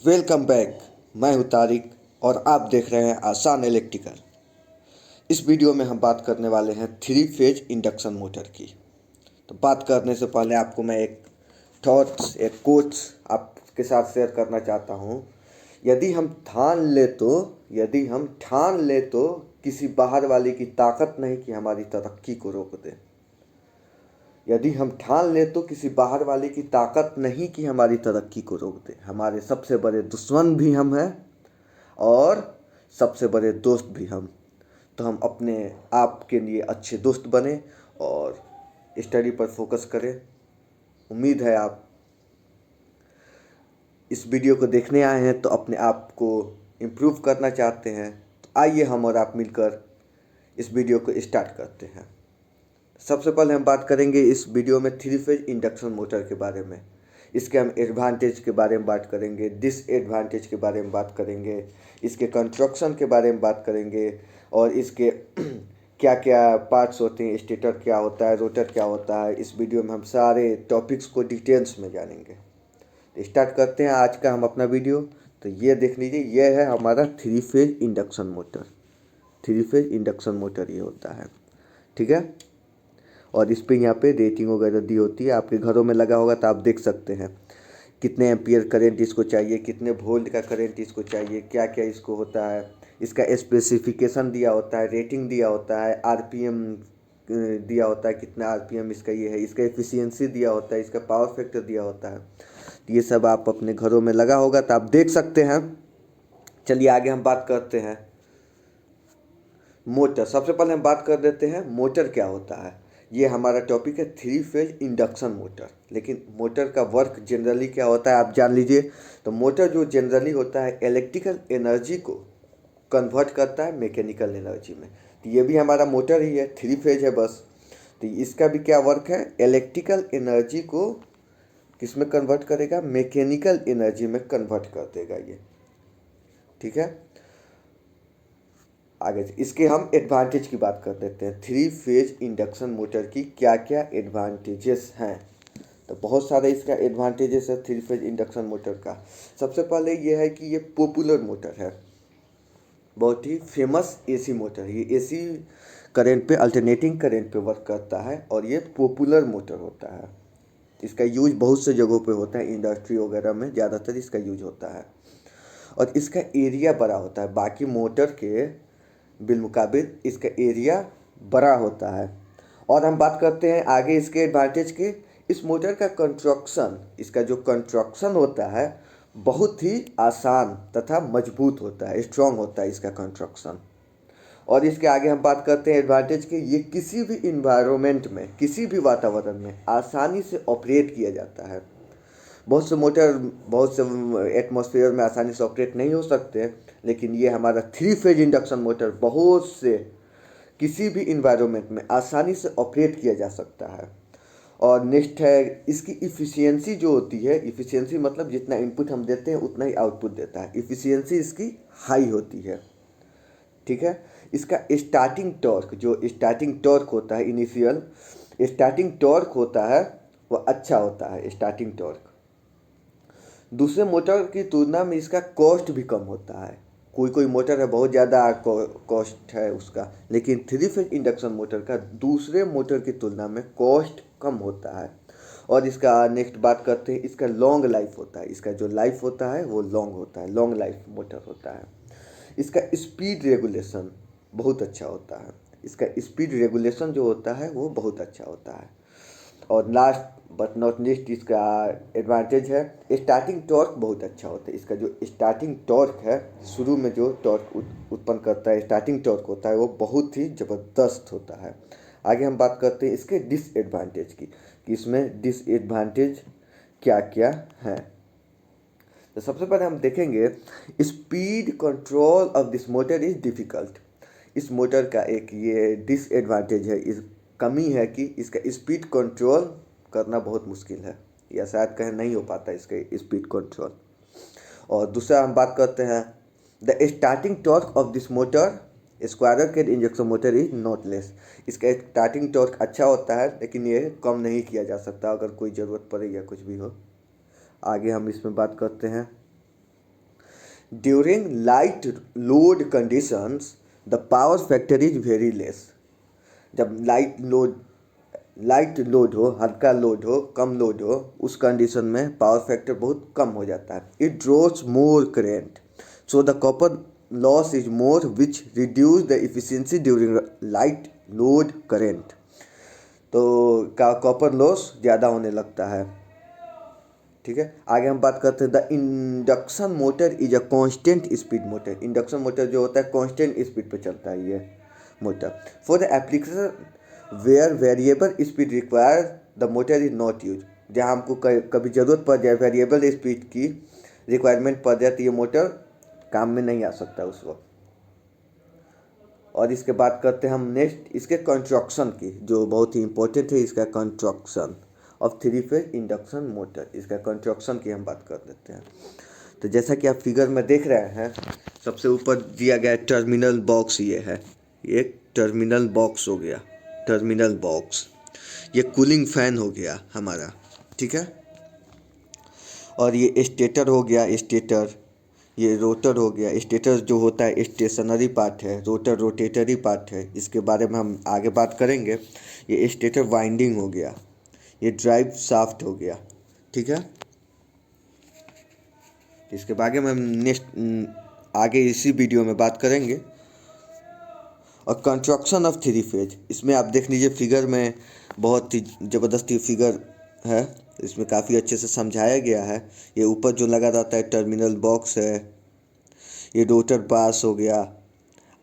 Welcome back. मैं हूं तारिक और आप देख रहे हैं आसान इलेक्ट्रिकल। इस वीडियो में हम बात करने वाले हैं थ्री फेज इंडक्शन मोटर की। तो बात करने से पहले आपको मैं एक थॉट्स एक कोट्स आपके साथ शेयर करना चाहता हूं। यदि हम ठान ले तो किसी बाहर वाले की ताकत नहीं कि हमारी तरक्की को रोक दे। यदि हम ठान ले तो किसी बाहर वाले की ताकत नहीं कि हमारी तरक्की को रोक दे। हमारे सबसे बड़े दुश्मन भी हम हैं और सबसे बड़े दोस्त भी हम। तो हम अपने आप के लिए अच्छे दोस्त बने और स्टडी पर फोकस करें। उम्मीद है आप इस वीडियो को देखने आए हैं तो अपने आप को इम्प्रूव करना चाहते हैं। तो आइए हम और आप मिलकर इस वीडियो को स्टार्ट करते हैं। सबसे पहले हम बात करेंगे इस वीडियो में थ्री फेज इंडक्शन मोटर के बारे में। इसके हम एडवांटेज के बारे में बात करेंगे, डिसएडवांटेज के बारे में बात करेंगे, इसके कंस्ट्रक्शन के बारे में बात करेंगे और इसके क्या क्या पार्ट्स होते हैं, स्टेटर क्या होता है, रोटर क्या होता है। इस वीडियो में हम सारे टॉपिक्स को डिटेल्स में जानेंगे। तो स्टार्ट करते हैं आज का हम अपना वीडियो। तो ये देख लीजिए, ये है हमारा three phase induction motor. Three phase induction motor ये होता है, ठीक है। और इस पे यहाँ पे रेटिंग वगैरह दी होती है। आपके घरों में लगा होगा तो आप देख सकते हैं कितने एम्पियर करंट इसको चाहिए, कितने वोल्ट का करंट इसको चाहिए, क्या क्या इसको होता है। इसका स्पेसिफिकेशन दिया होता है, रेटिंग दिया होता है, आरपीएम दिया होता है, कितना आरपीएम इसका ये है, इसका एफिशिएंसी दिया होता है, इसका पावर फैक्टर दिया होता है। तो ये सब आप अपने घरों में लगा होगा तो आप देख सकते हैं। चलिए आगे हम बात करते हैं मोटर। सबसे पहले हम बात कर देते हैं मोटर क्या होता है। ये हमारा टॉपिक है थ्री फेज इंडक्शन मोटर। लेकिन मोटर का वर्क जनरली क्या होता है आप जान लीजिए। तो मोटर जो जनरली होता है इलेक्ट्रिकल एनर्जी को कन्वर्ट करता है मैकेनिकल एनर्जी में। तो ये भी हमारा मोटर ही है, थ्री फेज है बस। तो इसका भी क्या वर्क है, इलेक्ट्रिकल एनर्जी को किस में कन्वर्ट करेगा, मैकेनिकल एनर्जी में कन्वर्ट कर देगा ये, ठीक है। आगे इसके हम एडवांटेज की बात कर देते हैं। थ्री फेज इंडक्शन मोटर की क्या क्या एडवांटेजेस हैं। तो बहुत सारे इसका एडवांटेजेस है थ्री फेज इंडक्शन मोटर का। सबसे पहले ये है कि ये पॉपुलर मोटर है, बहुत ही फेमस एसी मोटर। ये एसी करंट पे, अल्टरनेटिंग करंट पे वर्क करता है और ये पॉपुलर मोटर होता है। इसका यूज बहुत से जगहों पे होता है, इंडस्ट्री वगैरह में ज़्यादातर इसका यूज होता है। और इसका एरिया बड़ा होता है, बाकी मोटर के बिलमुकाबिल इसका एरिया बड़ा होता है। और हम बात करते हैं आगे इसके एडवांटेज के। इस मोटर का कंस्ट्रक्शन, इसका जो कंस्ट्रक्शन होता है बहुत ही आसान तथा मजबूत होता है, स्ट्रॉन्ग होता है इसका कंस्ट्रक्शन। और इसके आगे हम बात करते हैं एडवांटेज की। ये किसी भी इन्वायरमेंट में, किसी भी वातावरण में आसानी से ऑपरेट किया जाता है। बहुत से मोटर बहुत से एटमॉस्फेयर में आसानी से ऑपरेट नहीं हो सकते, लेकिन ये हमारा थ्री फेज इंडक्शन मोटर बहुत से किसी भी इन्वायरमेंट में आसानी से ऑपरेट किया जा सकता है। और नेक्स्ट है इसकी इफ़िशियंसी जो होती है। इफ़िशियंसी मतलब जितना इनपुट हम देते हैं उतना ही आउटपुट देता है। इफ़िशियंसी इसकी हाई होती है, ठीक है। इसका स्टार्टिंग टॉर्क होता है, इनिशियल स्टार्टिंग टॉर्क होता है वो अच्छा होता है। स्टार्टिंग टॉर्क दूसरे मोटर की तुलना में इसका कॉस्ट भी कम होता है। कोई कोई मोटर है बहुत ज़्यादा कॉस्ट है उसका, लेकिन थ्री फेज इंडक्शन मोटर का दूसरे मोटर की तुलना में कॉस्ट कम होता है। और इसका नेक्स्ट बात करते हैं, इसका लॉन्ग लाइफ होता है। इसका जो लाइफ होता है वो लॉन्ग होता है, लॉन्ग लाइफ मोटर होता है। इसका स्पीड रेगुलेशन बहुत अच्छा होता है। इसका स्पीड रेगुलेशन जो होता है वो बहुत अच्छा होता है। और लास्ट बट नॉट लीस्ट इसका एडवांटेज है स्टार्टिंग टॉर्क बहुत अच्छा होता है। इसका जो स्टार्टिंग टॉर्क है, शुरू में जो टॉर्क उत्पन्न करता है, स्टार्टिंग टॉर्क होता है वो बहुत ही ज़बरदस्त होता है। आगे हम बात करते हैं इसके डिसएडवांटेज की, कि इसमें डिसएडवांटेज क्या क्या हैं। तो सबसे पहले हम देखेंगे speed control of this motor is difficult. इस मोटर का एक ये डिसएडवांटेज है, इस कमी है कि इसका स्पीड कंट्रोल करना बहुत मुश्किल है, या शायद कहीं नहीं हो पाता इसका स्पीड कंट्रोल। और दूसरा हम बात करते हैं the starting torque of this motor squirrel cage induction motor is not less. इसका स्टार्टिंग टॉर्क अच्छा होता है लेकिन ये कम नहीं किया जा सकता अगर कोई ज़रूरत पड़े या कुछ भी हो। आगे हम इसमें बात करते हैं during light load conditions the power factor is very less. जब लाइट लोड हो, हल्का लोड हो, कम लोड हो, उस कंडीशन में पावर फैक्टर बहुत कम हो जाता है। It draws more current, so the copper loss is more which reduce the efficiency during light load current. तो कॉपर लॉस ज़्यादा होने लगता है। ठीक है, आगे हम बात करते हैं the induction motor is a constant speed motor. Induction motor जो होता है कांस्टेंट स्पीड पे चलता है ये motor. For the application where variable speed require the motor is not use. जहाँ हमको कभी ज़रूरत पड़ जाए, वेरिएबल स्पीड की रिक्वायरमेंट पड़ जाए, तो ये मोटर काम में नहीं आ सकता उस वक्त। और इसके बाद करते हैं हम नेक्स्ट इसके कंस्ट्रक्शन की, जो बहुत ही इंपॉर्टेंट है, इसका construction of three phase induction motor. इसका कंस्ट्रक्शन की हम बात कर देते हैं। तो जैसा कि आप फिगर में देख रहे हैं, सबसे ऊपर दिया गया टर्मिनल बॉक्स ये है, एक टर्मिनल बॉक्स हो गया, टर्मिनल बॉक्स। ये कूलिंग फैन हो गया हमारा, ठीक है। और ये स्टेटर हो गया, स्टेटर। ये रोटर हो गया। स्टेटर जो होता है स्टेशनरी पार्ट है, रोटर रोटेटरी पार्ट है, इसके बारे में हम आगे बात करेंगे। ये स्टेटर वाइंडिंग हो गया, ये ड्राइव शाफ्ट हो गया, ठीक है। इसके बारे में हम नेक्स्ट आगे इसी वीडियो में बात करेंगे। और कंस्ट्रक्शन ऑफ थ्री फेज, इसमें आप देख लीजिए फिगर में बहुत ही ज़बरदस्त फिगर है, इसमें काफ़ी अच्छे से समझाया गया है। ये ऊपर जो लगा रहता है टर्मिनल बॉक्स है, ये रोटर बास हो गया,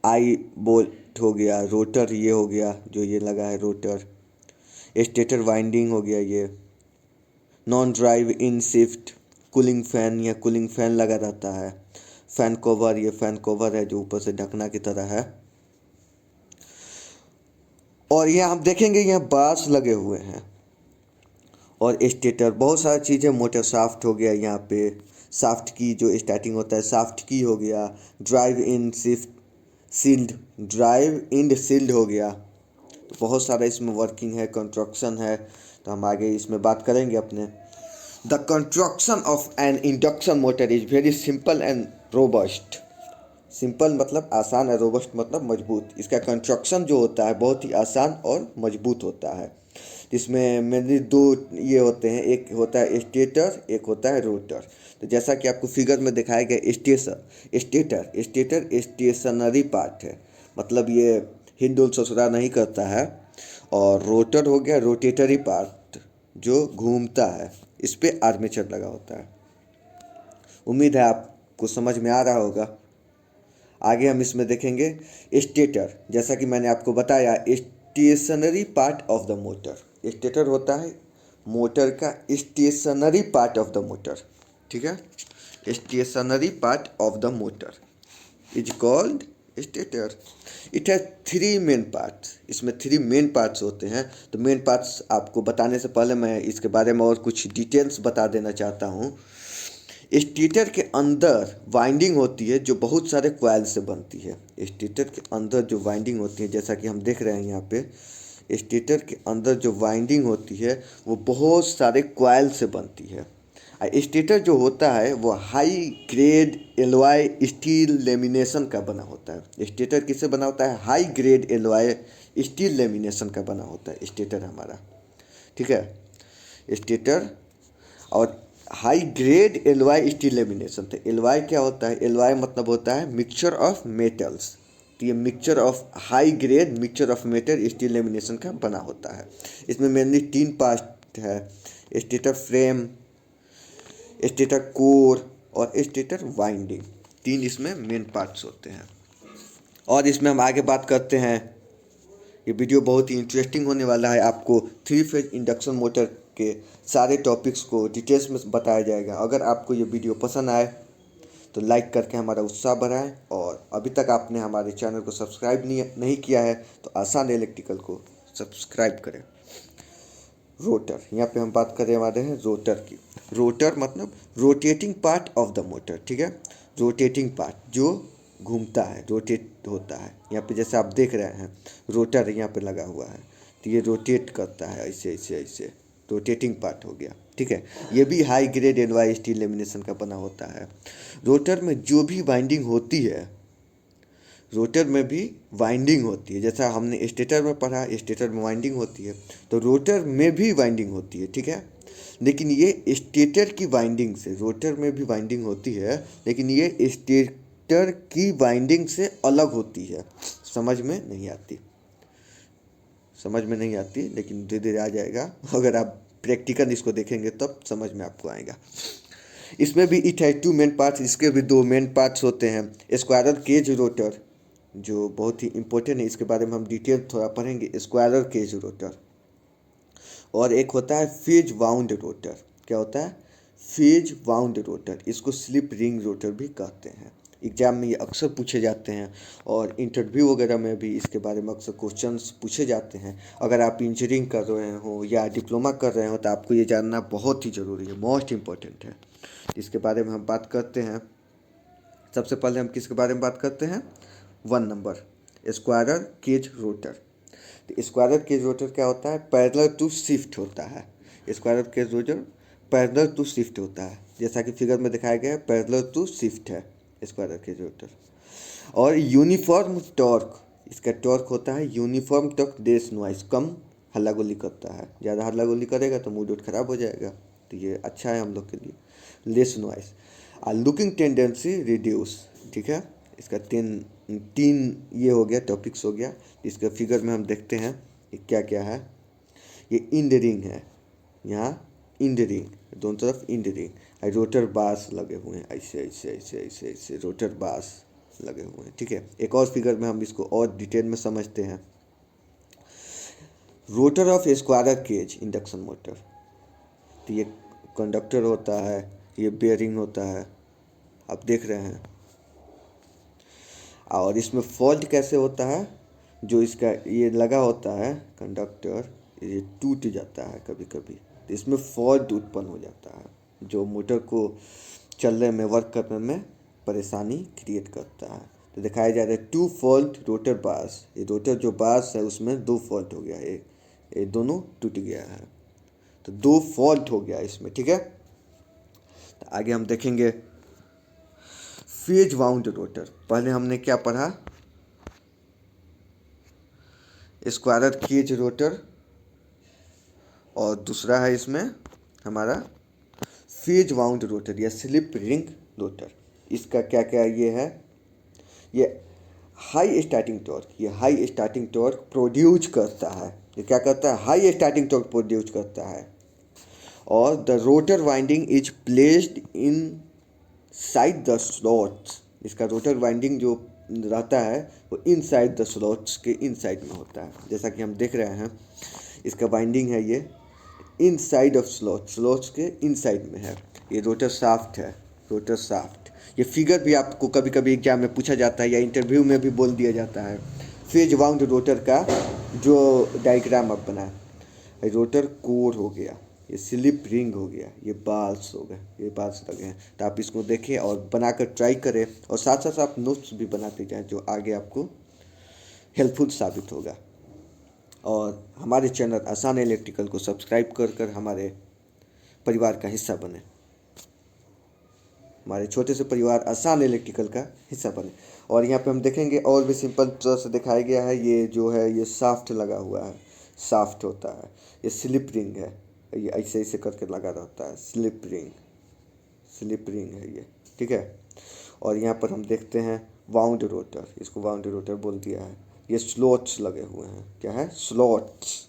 आई बोल्ट हो गया, रोटर ये हो गया जो ये लगा है रोटर, स्टेटर वाइंडिंग हो गया, ये non drive in shift cooling fan या कूलिंग फैन लगा रहता है, फैन कवर, ये फैन कवर है जो ऊपर से ढकना की तरह है। और यहाँ आप देखेंगे यहाँ बार्स लगे हुए हैं और स्टेटर, बहुत सारी चीज़ें, मोटर शाफ्ट हो गया, यहाँ पे शाफ्ट की जो स्टार्टिंग होता है शाफ्ट की हो गया, drive in shift sealed, drive in sealed हो गया। बहुत सारा इसमें वर्किंग है, कंस्ट्रक्शन है, तो हम आगे इसमें बात करेंगे अपने। The construction of N induction motor is very simple and robust. Simple मतलब आसान है, रोबस्ट मतलब मजबूत। इसका कंस्ट्रक्शन जो होता है बहुत ही आसान और मजबूत होता है। इसमें मेनली दो ये होते हैं, एक होता है स्टेटर, एक होता है रोटर। तो जैसा कि आपको फिगर में दिखाया गया स्टेटर स्टेशनरी पार्ट है, मतलब ये हिलडुल ससुरा नहीं करता है। और रोटर हो गया रोटेटरी पार्ट जो घूमता है, इस पे आर्मेचर लगा होता है। उम्मीद है आपको समझ में आ रहा होगा। आगे हम इसमें देखेंगे स्टेटर, जैसा कि मैंने आपको बताया stationary part of the motor. Stator होता है मोटर का stationary part of the motor, ठीक है। Stationary part of the motor is called stator. It has three main parts. इसमें थ्री मेन पार्ट्स होते हैं। तो मेन पार्ट्स आपको बताने से पहले मैं इसके बारे में और कुछ डिटेल्स बता देना चाहता हूँ। स्टेटर के अंदर वाइंडिंग होती है जो बहुत सारे कॉइल से बनती है। स्टेटर के अंदर जो वाइंडिंग होती है, जैसा कि हम देख रहे हैं यहाँ पे, स्टेटर के अंदर जो वाइंडिंग होती है वो बहुत सारे कॉइल से बनती है। स्टेटर जो होता है वो high grade alloy steel lamination का बना होता है। स्टेटर किससे बना होता है? High grade alloy steel lamination का बना होता है स्टेटर हमारा, ठीक है। स्टेटर और high grade alloy steel lamination. तो एलॉय क्या होता है? एलॉय मतलब होता है मिक्सचर ऑफ मेटल्स। तो ये mixture of high grade mixture of metal steel lamination का बना होता है। इसमें मेनली तीन पार्ट है, स्टेटर फ्रेम, स्टेटर कोर और स्टेटर वाइंडिंग। तीन इसमें मेन पार्ट्स होते हैं। और इसमें हम आगे बात करते हैं, ये वीडियो बहुत ही इंटरेस्टिंग होने वाला है। आपको थ्री फेज इंडक्शन मोटर के सारे टॉपिक्स को डिटेल्स में बताया जाएगा। अगर आपको ये वीडियो पसंद आए तो लाइक करके हमारा उत्साह बढ़ाएं, और अभी तक आपने हमारे चैनल को सब्सक्राइब नहीं किया है तो आसान इलेक्ट्रिकल को सब्सक्राइब करें। रोटर, यहाँ पे हम बात करने वाले हैं रोटर की। रोटर मतलब rotating part of the motor, ठीक है। रोटेटिंग पार्ट जो घूमता है, रोटेट होता है। यहाँ पे जैसे आप देख रहे हैं रोटर यहाँ पे लगा हुआ है, तो ये रोटेट करता है ऐसे ऐसे ऐसे, रोटेटिंग पार्ट हो गया, ठीक है। ये भी high grade alloy steel lamination का बना होता है। रोटर में जो भी वाइंडिंग होती है, रोटर में भी वाइंडिंग होती है, जैसा हमने स्टेटर में पढ़ा, स्टेटर में वाइंडिंग होती है, तो रोटर में भी वाइंडिंग होती है, ठीक है। लेकिन ये स्टेटर की वाइंडिंग से, रोटर में भी वाइंडिंग होती है लेकिन ये स्टेटर की वाइंडिंग से अलग होती है। समझ में नहीं आती, समझ में नहीं आती, लेकिन धीरे धीरे आ जाएगा। अगर आप प्रैक्टिकल इसको देखेंगे तब समझ में आपको आएगा। इसमें भी इट है 2 मेन पार्ट्स, इसके भी 2 मेन पार्ट्स होते हैं। स्क्वायरल केज रोटर, जो बहुत ही इंपॉर्टेंट है, इसके बारे में हम डिटेल थोड़ा पढ़ेंगे। स्क्वायरल केज रोटर, और एक होता है फेज वाउंड रोटर। क्या होता है? Phase wound rotor. इसको स्लिप रिंग रोटर भी कहते हैं। एग्जाम में ये अक्सर पूछे जाते हैं और इंटरव्यू वगैरह में भी इसके बारे में अक्सर क्वेश्चंस पूछे जाते हैं। अगर आप इंजीनियरिंग कर रहे हो या डिप्लोमा कर रहे हो तो आपको ये जानना बहुत ही ज़रूरी है, मोस्ट इम्पॉर्टेंट है। इसके बारे में हम बात करते हैं। सबसे पहले हम किसके बारे में बात करते हैं? 1 नंबर, स्क्वायरल केज रोटर। तो स्क्वायरल केज रोटर क्या होता है? पैरेलल टू शिफ्ट होता है। Squirrel cage rotor parallel to shift होता है, जैसा कि फिगर में दिखाया गया है, पैरेलल टू शिफ्ट है स्क्वायरल केज रोटर। और यूनिफॉर्म टॉर्क, इसका टॉर्क होता है यूनिफॉर्म टॉर्क, लेस नॉइस, कम हल्ला गुल्ली करता है। ज़्यादा हल्ला गुल्ली करेगा तो मूड वूड खराब हो जाएगा, तो ये अच्छा है हम लोग के लिए। Less noise, looking tendency reduce, ठीक है। इसका तीन ये हो गया, टॉपिक्स हो गया। इसके फिगर में हम देखते हैं ये क्या क्या है। ये इंड रिंग है, यहाँ इंड रिंग, दोनों तरफ इंड रिंग, रोटर बार्स लगे हुए हैं, ऐसे ऐसे ऐसे ऐसे ऐसे रोटर बार्स लगे हुए हैं, ठीक है। एक और फिगर में हम इसको और डिटेल में समझते हैं। Rotor of squirrel cage induction motor, तो ये कंडक्टर होता है, ये बेयरिंग होता है, आप देख रहे हैं। और इसमें फॉल्ट कैसे होता है? जो इसका ये लगा होता है कंडक्टर, ये टूट जाता है कभी कभी, तो इसमें फॉल्ट उत्पन्न हो जाता है, जो मोटर को चलने में, वर्क करने में परेशानी क्रिएट करता है। तो दिखाया जा रहा है 2 फॉल्ट रोटर बार्स। ये रोटर जो बार्स है उसमें 2 फॉल्ट हो गया, ये दोनों टूट गया है, तो 2 फॉल्ट हो गया इसमें, ठीक है। तो आगे हम देखेंगे फेज वाउंड रोटर। पहले हमने क्या पढ़ा? स्क्वायरल केज रोटर, और दूसरा है इसमें हमारा फेज वाउंड रोटर या स्लिप रिंग रोटर। इसका क्या क्या ये है? ये हाई स्टार्टिंग टॉर्क, ये हाई स्टार्टिंग टॉर्क प्रोड्यूस करता है। ये क्या करता है? हाई स्टार्टिंग टॉर्क प्रोड्यूस करता है। और the rotor winding is placed in side the slots. इसका रोटर वाइंडिंग जो रहता है वो इनसाइड द स्लॉट्स के इनसाइड में होता है, जैसा कि हम देख रहे हैं। इसका वाइंडिंग है ये इनसाइड ऑफ स्लॉट्स के इनसाइड में है। ये रोटर शाफ्ट है, रोटर शाफ्ट। ये फिगर भी आपको कभी कभी एग्जाम में पूछा जाता है या इंटरव्यू में भी बोल दिया जाता है। फेज वाउंड रोटर का जो डायग्राम आप बनाए, रोटर कोर हो गया, ये स्लिप रिंग हो गया, ये बाल्स हो गए, ये बाल्स लगे हैं। तो आप इसको देखें और बनाकर ट्राई करें, और साथ साथ आप नोट्स भी बनाते जाएं जो आगे आपको हेल्पफुल साबित होगा। और हमारे चैनल आसान इलेक्ट्रिकल को सब्सक्राइब कर कर हमारे परिवार का हिस्सा बने, हमारे छोटे से परिवार आसान इलेक्ट्रिकल का हिस्सा बने। और यहाँ पे हम देखेंगे और भी सिंपल तरह से दिखाया गया है। ये जो है ये शाफ्ट लगा हुआ है, शाफ्ट होता है। ये स्लिप रिंग है, ये ऐसे ऐसे करके लगा रहता है, स्लिप रिंग है ये, ठीक है। और यहाँ पर हम देखते हैं वाउंड रोटर, इसको वाउंड रोटर बोल दिया है। ये स्लॉट्स लगे हुए हैं, क्या है? स्लॉट्स।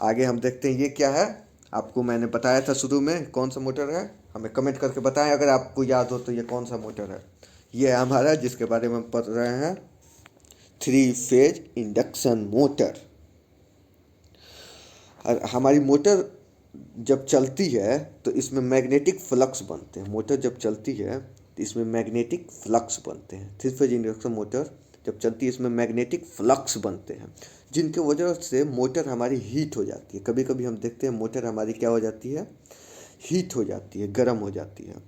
आगे हम देखते हैं ये क्या है। आपको मैंने बताया था शुरू में कौन सा मोटर है, हमें कमेंट करके बताएं अगर आपको याद हो तो ये कौन सा मोटर है। ये है हमारा, जिसके बारे में हम पढ़ रहे हैं, 3 फेज इंडक्शन मोटर। और हमारी मोटर जब चलती है तो इसमें मैग्नेटिक फ्लक्स बनते हैं। मोटर जब चलती है तो इसमें मैग्नेटिक फ्लक्स बनते हैं। 3 फेज इंडक्शन मोटर जब चलती है इसमें मैग्नेटिक फ्लक्स बनते हैं, जिनके वजह से मोटर हमारी हीट हो जाती है। कभी कभी हम देखते हैं मोटर हमारी क्या हो जाती है? हीट हो जाती है, गर्म हो जाती है।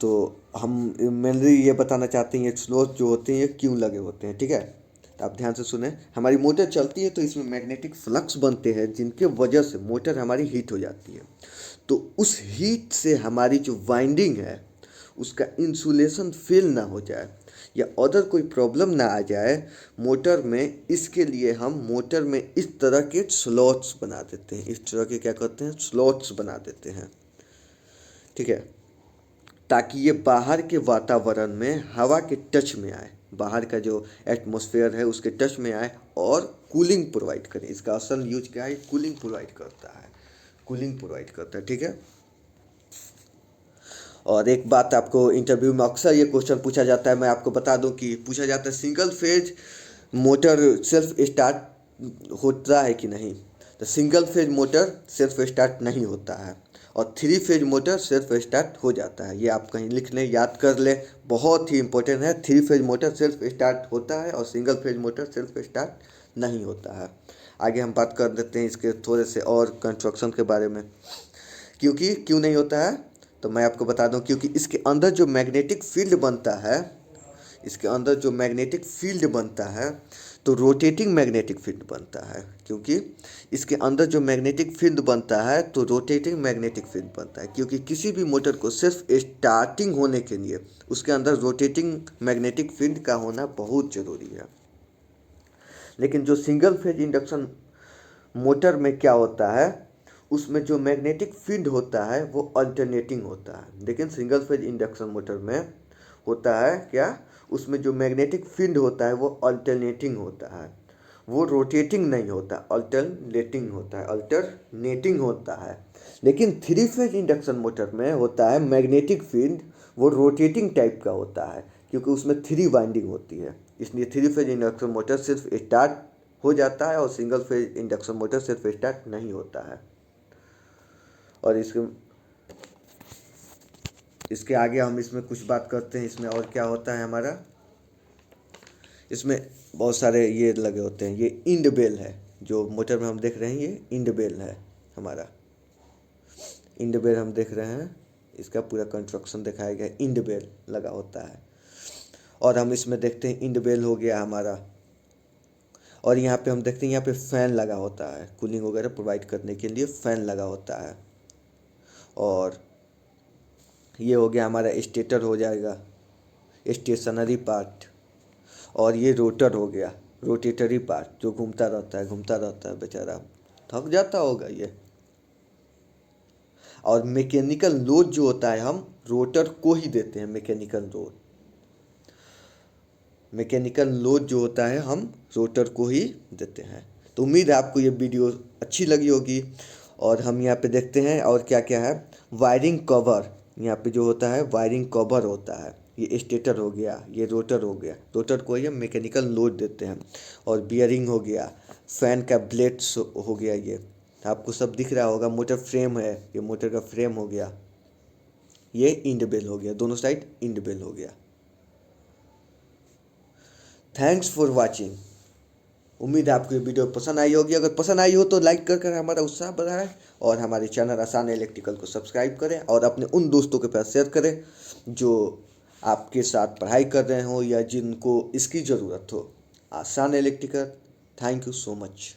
तो हम मेनली ये बताना चाहते हैं ये स्लॉट जो होते हैं ये क्यों लगे होते हैं, ठीक है। तो आप ध्यान से सुने, हमारी मोटर चलती है तो इसमें मैग्नेटिक फ्लक्स बनते हैं जिनके वजह से मोटर हमारी हीट हो जाती है। तो उस हीट से हमारी जो वाइंडिंग है उसका इंसुलेशन फेल ना हो जाए या अदर कोई प्रॉब्लम ना आ जाए मोटर में, इसके लिए हम मोटर में इस तरह के स्लॉट्स बना देते हैं। इस तरह के क्या करते हैं, स्लॉट्स बना देते हैं, ठीक है, ताकि ये बाहर के वातावरण में हवा के टच में आए, बाहर का जो एटमॉस्फेयर है उसके टच में आए और कूलिंग प्रोवाइड करे। इसका असल यूज क्या है, कूलिंग प्रोवाइड करता है, कूलिंग प्रोवाइड करता है, ठीक है। और एक बात आपको इंटरव्यू में अक्सर ये क्वेश्चन पूछा जाता है, मैं आपको बता दूं कि पूछा जाता है single phase motor self start होता है कि नहीं। तो single phase motor self start नहीं होता है और three phase motor self start हो जाता है। ये आप कहीं लिख लें, याद कर लें, बहुत ही इंपॉर्टेंट है। Three phase motor self start होता है और single phase motor self start नहीं होता है। आगे हम बात कर देते हैं इसके थोड़े से और कंस्ट्रक्शन के बारे में। क्यों नहीं होता है, तो मैं आपको बता दूं, क्योंकि इसके अंदर जो मैग्नेटिक फील्ड बनता है, इसके अंदर जो मैग्नेटिक फील्ड बनता है तो रोटेटिंग मैग्नेटिक फील्ड बनता है। क्योंकि इसके अंदर जो मैग्नेटिक फील्ड बनता है तो रोटेटिंग मैग्नेटिक फील्ड बनता है, क्योंकि किसी भी मोटर को सिर्फ स्टार्टिंग होने के लिए उसके अंदर रोटेटिंग मैग्नेटिक फील्ड का होना बहुत ज़रूरी है। लेकिन जो सिंगल फेज इंडक्शन मोटर में क्या होता है, उसमें जो मैग्नेटिक फील्ड होता है वो अल्टरनेटिंग होता है। लेकिन सिंगल फेज इंडक्शन मोटर में होता है क्या, उसमें जो मैग्नेटिक फील्ड होता है वो अल्टरनेटिंग होता है, वो रोटेटिंग नहीं होता, अल्टरनेटिंग होता है, अल्टरनेटिंग होता है। लेकिन थ्री फेज इंडक्शन मोटर में होता है मैग्नेटिक फील्ड, वो रोटेटिंग टाइप का होता है, क्योंकि उसमें थ्री वाइंडिंग होती है। इसलिए थ्री फेज इंडक्शन मोटर सिर्फ स्टार्ट हो जाता है और सिंगल फेज इंडक्शन मोटर सिर्फ स्टार्ट नहीं होता है। और इसके आगे हम इसमें कुछ बात करते हैं, इसमें और क्या होता है हमारा, इसमें बहुत सारे ये लगे होते हैं। ये इंड बेल है जो मोटर में हम देख रहे हैं, ये इंड बेल है हमारा, इंड बेल हम देख रहे हैं, इसका पूरा कंस्ट्रक्शन दिखाया गया है, इंड बेल लगा होता है। और हम इसमें देखते हैं इंड बेल हो गया हमारा, और यहाँ पे हम देखते हैं यहाँ पे फ़ैन लगा होता है, कूलिंग वगैरह प्रोवाइड करने के लिए फ़ैन लगा होता है। और ये हो गया हमारा स्टेटर हो जाएगा, स्टेशनरी पार्ट। और ये रोटर हो गया, रोटेटरी पार्ट जो घूमता रहता है, बेचारा थक जाता होगा ये। और मैकेनिकल लोड जो होता है हम रोटर को ही देते हैं, मैकेनिकल लोड जो होता है हम रोटर को ही देते हैं। तो उम्मीद है आपको ये वीडियो अच्छी लगी होगी। और हम यहाँ पे देखते हैं और क्या क्या है, वायरिंग कवर, यहाँ पे जो होता है वायरिंग कवर होता है, ये स्टेटर हो गया, ये रोटर हो गया, रोटर को ही हम मैकेनिकल लोड देते हैं। और बियरिंग हो गया, फैन का ब्लेड्स हो गया, ये आपको सब दिख रहा होगा, मोटर फ्रेम है, ये मोटर का फ्रेम हो गया, ये इंड बेल हो गया, दोनों साइड इंड बेल हो गया। Thanks for watching. उम्मीद है आपको ये वीडियो पसंद आई होगी। अगर पसंद आई हो तो लाइक कर हमारा उत्साह बढ़ाएं और हमारे चैनल आसान इलेक्ट्रिकल को सब्सक्राइब करें और अपने उन दोस्तों के पास शेयर करें जो आपके साथ पढ़ाई कर रहे हो या जिनको इसकी ज़रूरत हो। आसान electrical, thank you so much.